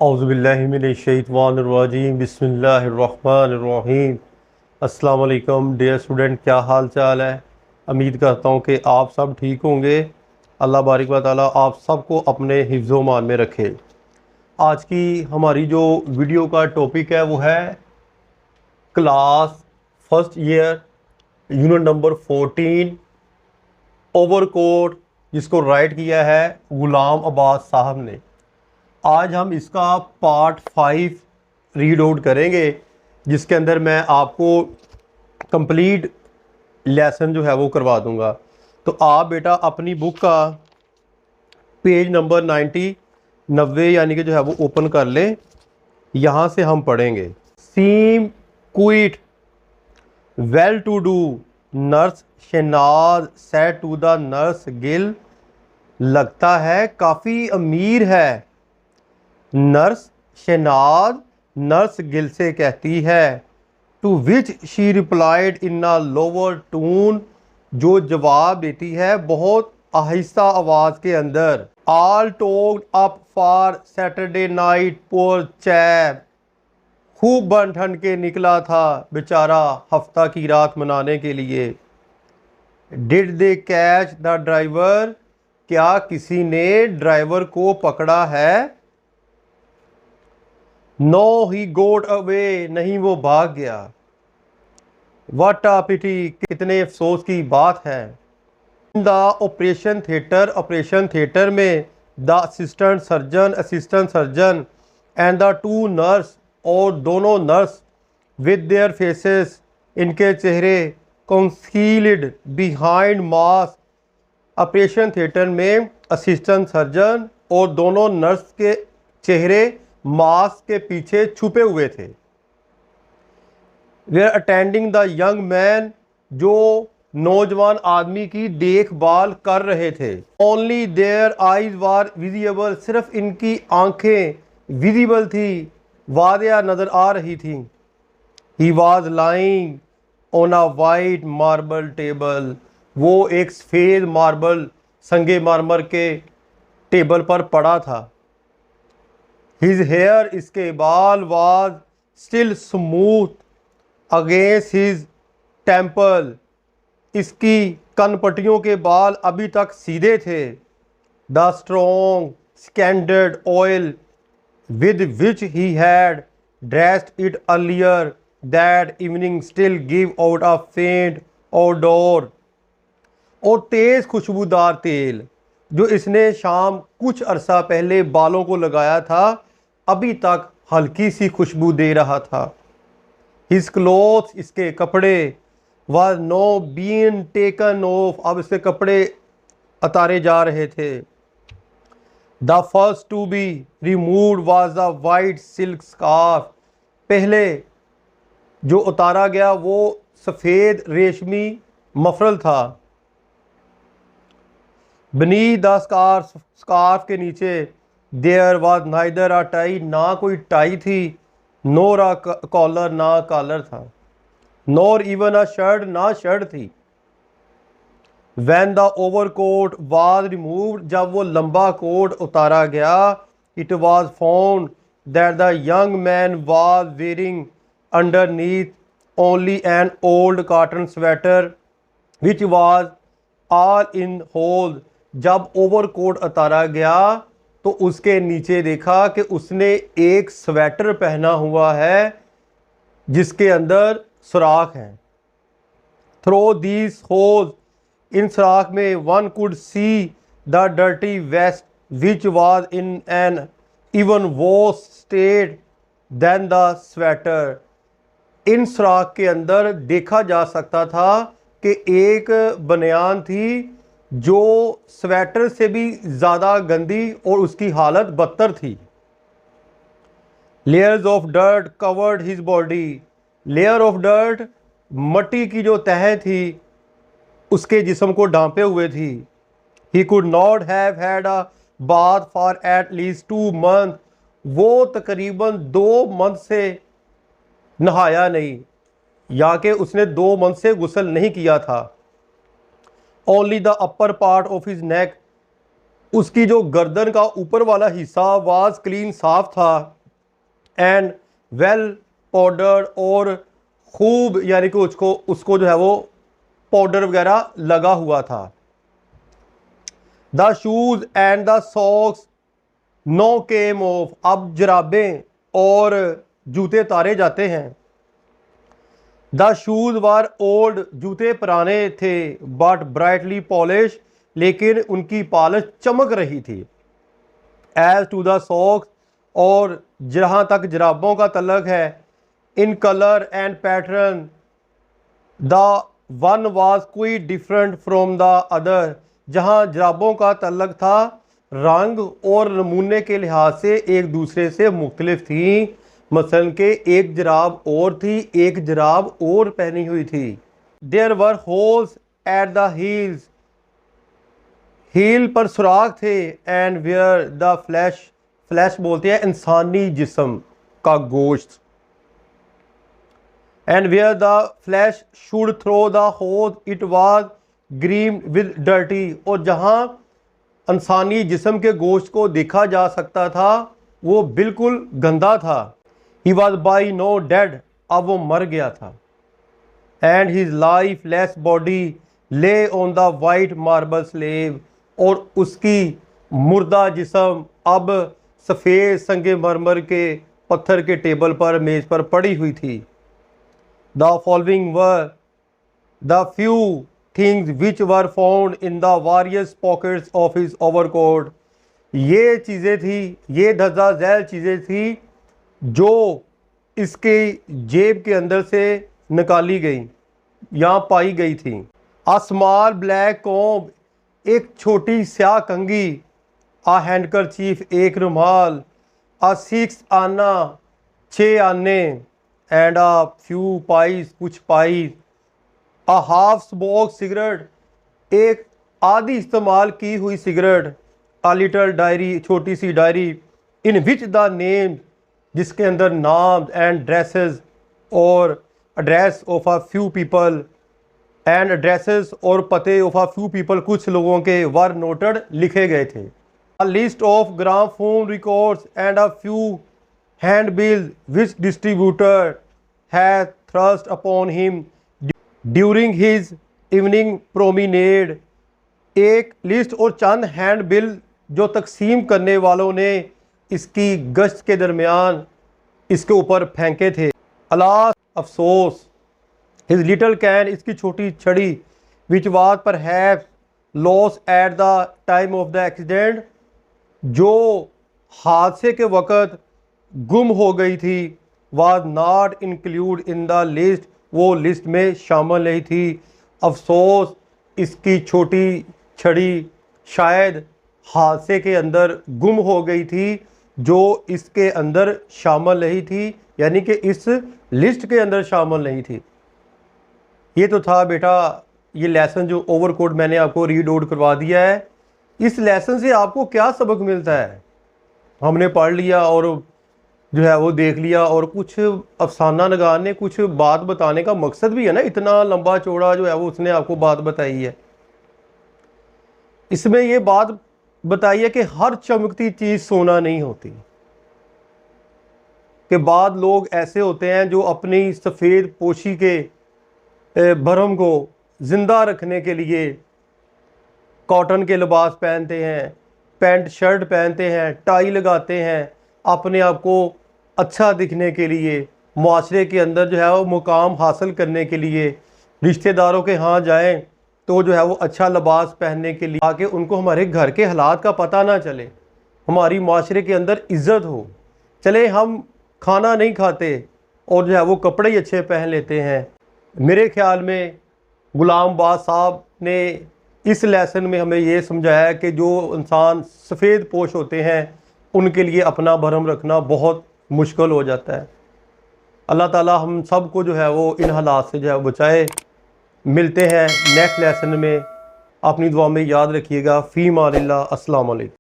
औज़ुबिल्लाहिमिनश्शैतानिर्रजीम बिस्मिल्लाहिर्रहमानिर्रहीम। अस्सलाम वालेकुम डियर स्टूडेंट, क्या हाल चाल है। उम्मीद करता हूँ कि आप सब ठीक होंगे। अल्लाह बारिक व ताला आप सबको अपने हिफ्ज़ मान में रखे। आज की हमारी जो वीडियो का टॉपिक है वो है class first year unit number 14 overcoat, जिसको राइट किया है गुलाम अब्बास साहब ने। आज हम इसका पार्ट 5 रीड आउट करेंगे, जिसके अंदर मैं आपको कंप्लीट लेसन जो है वो करवा दूंगा। तो आप बेटा अपनी बुक का पेज नंबर 90 यानी कि जो है वो ओपन कर लें। यहाँ से हम पढ़ेंगे। Seem quite well to do nurse Shahnaz said to the nurse Gill. लगता है काफ़ी अमीर है। नर्स शहनाज नर्स गिल से कहती है। To which she replied in a lower tone, जो जवाब देती है बहुत आहिस्ता आवाज़ के अंदर। All togged up for Saturday night poor chap, खूब बन ठन के निकला था बेचारा हफ्ता की रात मनाने के लिए। Did they catch the driver, क्या किसी ने ड्राइवर को पकड़ा है। नो ही गोट अवे, नहीं वो भाग गया। व्हाट अ पिटी, कितने अफसोस की बात है। इन द ऑपरेशन थिएटर में the assistant surgeon and the two nurse, और दोनों नर्स विद देयर फेसेस, इनके चेहरे concealed behind mask. Operation theatre में असिस्टेंट सर्जन और दोनों नर्स के चेहरे मास्क के पीछे छुपे हुए थे। We are attending the young man, जो नौजवान आदमी की देखभाल कर रहे थे। Only their eyes were visible, सिर्फ इनकी आंखें विजिबल थी, वादिया नजर आ रही थी। He was lying on a white marble table, वो एक सफ़ेद मार्बल संगे मारमर के टेबल पर पड़ा था। हिज हेयर, इसके बाल, was still smooth against his temple, इसकी कनपटियों के बाल अभी तक सीधे थे। The strong scented oil with which he had dressed it earlier that evening still give out a faint odour, और तेज़ खुशबूदार तेल जो इसने शाम कुछ अरसा पहले बालों को लगाया था अभी तक हल्की सी खुशबू दे रहा था। हिज क्लोथ्स, इसके कपड़े, was no been taken off, अब इसके कपड़े उतारे जा रहे थे। The first to be removed was the white silk scarf, पहले जो उतारा गया वो सफ़ेद रेशमी मफरल था। बनी द स्कार्फ के नीचे there was neither a tie, ना कोई टाई थी, नोर अ कॉलर, ना कॉलर था, नोर इवन अ शर्ट, ना शर्ट थी। When the overcoat was removed, जब वो लंबा कोट उतारा गया, it was found that the young man was wearing underneath only an old cotton sweater which was all in hole, जब overcoat उतारा गया तो उसके नीचे देखा कि उसने एक स्वेटर पहना हुआ है जिसके अंदर सुराख हैं। थ्रो दीज होल्स, इन सुराख में one could see the dirty vest which was in an even worse state than the sweater, इन सुराख के अंदर देखा जा सकता था कि एक बनियान थी जो स्वेटर से भी ज़्यादा गंदी और उसकी हालत बदतर थी। Layers of dirt covered his body, layer of dirt, मट्टी की जो तह थी उसके जिस्म को ढांपे हुए थी। He could not have had a bath for at least 2 month, वो तकरीबन 2 मंथ से नहाया नहीं, या कि उसने 2 मंथ से गुस्ल नहीं किया था। Only the upper part of his neck, उसकी जो गर्दन का ऊपर वाला हिस्सा वाज क्लीन, साफ था। एंड वेल पाउडर्ड, और खूब यानी कि उसको जो है वो पाउडर वगैरह लगा हुआ था। The shoes and the socks know came of, अब जराबें और जूते तारे जाते हैं। द शूज वर ओल्ड, जूते पुराने थे, बट ब्राइटली पॉलिश, लेकिन उनकी पॉलिश चमक रही थी। एज टू द सॉक्स, और जहाँ तक जराबों का तल्लक है, in colour and pattern the one was quite different from the other, जहाँ जराबों का तल्लक था रंग और नमूने के लिहाज से एक दूसरे से मुख्तलिफ थी। मसलन के एक जराब और थी, एक जराब और पहनी हुई थी। There were holes at the heels, heel पर सुराख थे। And where the flesh, flesh बोलते हैं इंसानी जिस्म का गोश्त। And where the flesh should through the hole it was green with dirty, और जहाँ इंसानी जिस्म के गोश्त को देखा जा सकता था वो बिल्कुल गंदा था। He was by now dead, अब वो मर गया था। And his lifeless body lay on the white marble slab, और उसकी मुर्दा जिस्म अब सफ़ेद संगे मरमर के पत्थर के टेबल पर, मेज़ पर पड़ी हुई थी। The following were the few things which were found in the warriors pockets of his overcoat, ये चीज़ें थी, ये धजा झैल चीज़ें थी जो इसके जेब के अंदर से निकाली गई या पाई गई थी। अ स्मॉल ब्लैक कॉम्ब, एक छोटी स्याह कंघी। अ हैंडकरचीफ, एक रुमाल। अ 6 आना, 6 आने। एंड अ फ्यू पाइस, कुछ price. A half smoke cigarette, एक आधी इस्तेमाल की हुई सिगरेट। अ लिटल डायरी, छोटी सी डायरी। इन विच द नेम, जिसके अंदर नाम एंड ड्रेसेस और address of a few people, and addresses और पते ऑफ अ फ्यू पीपल, कुछ लोगों के वर नोटेड लिखे गए थे। A list of gramophone records and a few hand bills which distributor had thrust upon him during his evening promenade, एक list और चंद हैंड बिल जो तकसीम करने वालों ने इसकी गश्त के दरमियान इसके ऊपर फेंके थे। अलास, अफसोस। हिज लिटल कैन, इसकी छोटी छड़ी। Which was perhaps loss at the time of the accident, जो हादसे के वक़्त गुम हो गई थी। Was not include in the list, वो लिस्ट में शामिल नहीं थी। अफसोस, इसकी छोटी छड़ी शायद हादसे के अंदर गुम हो गई थी, जो इसके अंदर शामिल नहीं थी, यानी कि इस लिस्ट के अंदर शामिल नहीं थी। ये तो था बेटा ये लेसन जो ओवरकोट मैंने आपको रीड आउट करवा दिया है। इस लेसन से आपको क्या सबक मिलता है? हमने पढ़ लिया और जो है वो देख लिया, और कुछ अफसाना नगार ने कुछ बात बताने का मकसद भी है ना, इतना लंबा चौड़ा जो है वो उसने आपको बात बताई है। इसमें ये बात बताई है कि हर चमकती चीज़ सोना नहीं होती, कि बाद लोग ऐसे होते हैं जो अपनी सफ़ेद पोशी के भरम को ज़िंदा रखने के लिए कॉटन के लिबास पहनते हैं, पैंट शर्ट पहनते हैं, टाई लगाते हैं, अपने आप को अच्छा दिखने के लिए, माशरे के अंदर जो है वो मुकाम हासिल करने के लिए, रिश्तेदारों के यहाँ जाएं तो जो है वो अच्छा लिबास पहनने के लिए, ताकि उनको हमारे घर के हालात का पता ना चले, हमारी माशरे के अंदर इज़्ज़त हो। चले हम खाना नहीं खाते और जो है वो कपड़े ही अच्छे पहन लेते हैं। मेरे ख्याल में गुलाम बाद साहब ने इस लेसन में हमें ये समझाया कि जो इंसान सफ़ेद पोश होते हैं उनके लिए अपना भरम रखना बहुत मुश्किल हो जाता है। अल्लाह ताला हम सब को जो है वो इन हालात से जो है बचाए। मिलते हैं नेक्स्ट लेसन में, अपनी दुआ में याद रखिएगा। फ़ी मानिल्लाह। अस्सलाम वालेकुम।